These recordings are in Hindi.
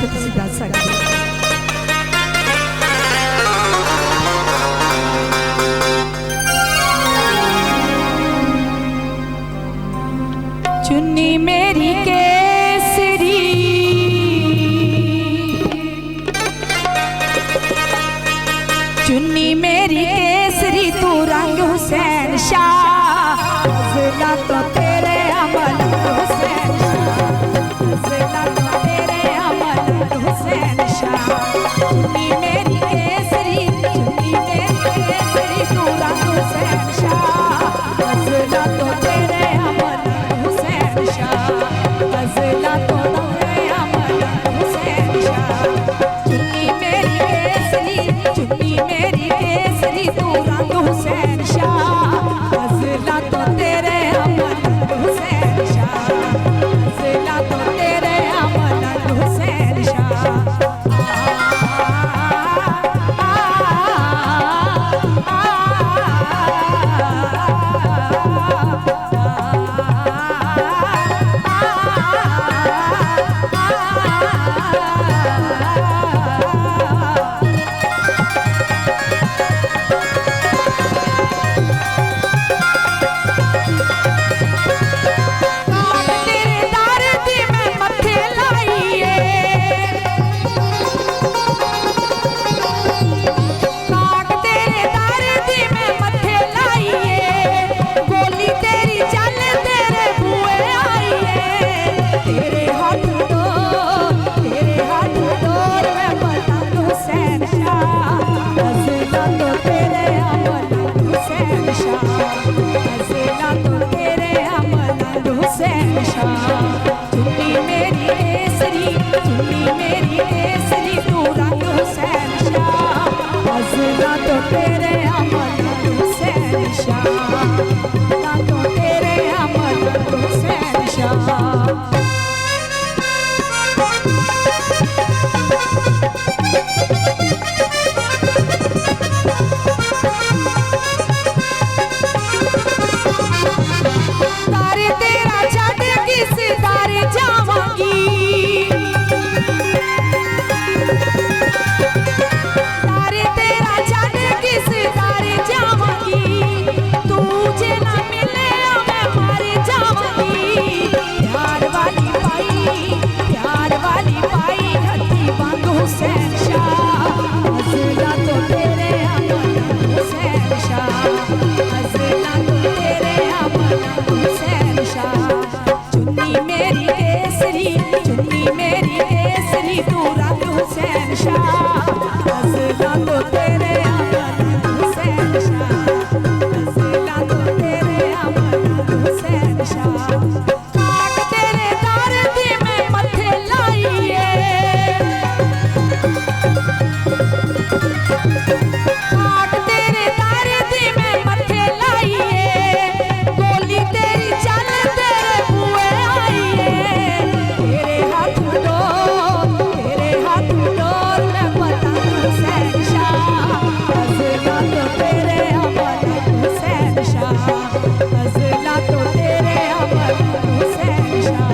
के तुसी दस सकते हो। चुन्नी मेरी केसरी, चुन्नी मेरी केसरी, तू रंग हुसैन शाह, ज़िला तो तेरे अमल हुसैन शाह, ज़िला तो तेरे अमल हुसैन शाह। चुन्नी मेरी केसरी, चुन्नी मेरी केसरी, तू रंग हुसैन शाह, ज़िला तो तेरे अमल हुसैन शाह, ज़िला तो तेरे अमल हुसैन शाह। चुन्नी मेरी केसरी, चुन्नी मेरी केसरी, तू रंग हुसैन शाह, ज़िला तो तेरे अमल हुसैन शाह, ज़िला तो तेरे अमल हुसैन शाह। चुन्नी मेरी केसरी, चुन्नी मेरी केसरी, तू रंग हुसैन शाह, ज़िला तो तेरे अमल हुसैन शाह, ज़िला तो तेरे अमल हुसैन शाह। तारे तेरा छड़ किस दारे जावांगी, तारे तेरा छड़ किस दारे जावांगी, तुझे ना मिले मैं मर जावांगी। प्यार वाली पाई, प्यार वाली पाई, हथी बांग हुसैन शाह, ज़िला तो तेरे अमल हुसैन शाह, ज़िला तो तेरे अमल हुसैन शाह। चुन्नी मेरी केसरी, चुन्नी मेरी केसरी, तू रंग हुसैन शाह, ज़िला तो तेरे अमल हुसैन शाह, ज़िला तो तेरे अमल हुसैन शाह। काट तेरे दर्द में मथे लाइए, काट तेरे दर्द में मथे लाइए, गोली तेरी चल तेरे बुए आइए। तेरे हाथ डोर, तेरे हाथ डोर में पतंग हुसैन शाह, ज़िला तो तेरे अमल हुसैन शाह, ज़िला तो तेरे अमल हुसैन शाह।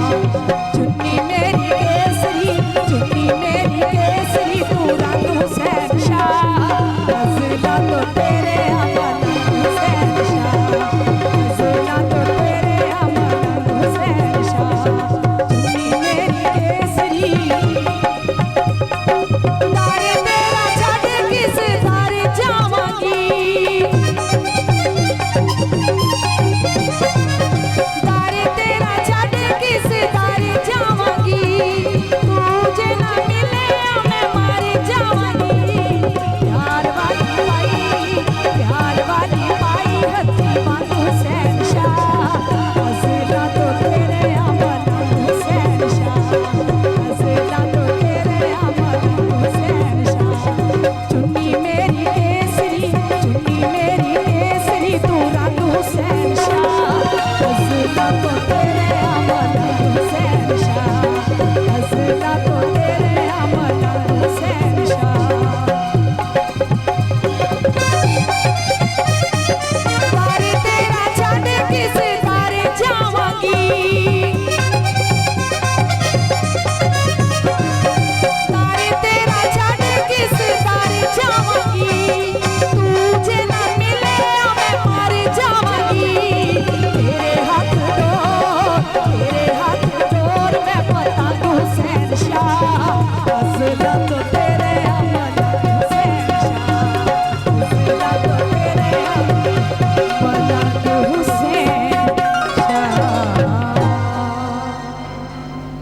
चुन्नी मेरी केसरी, चुन्नी मेरी केसरी, तू रंग हुसैन शाह, ज़िला तो तेरे अमल हुसैन शाह, ज़िला तो तेरे अमल हुसैन शाह। चुन्नी मेरी केसरी।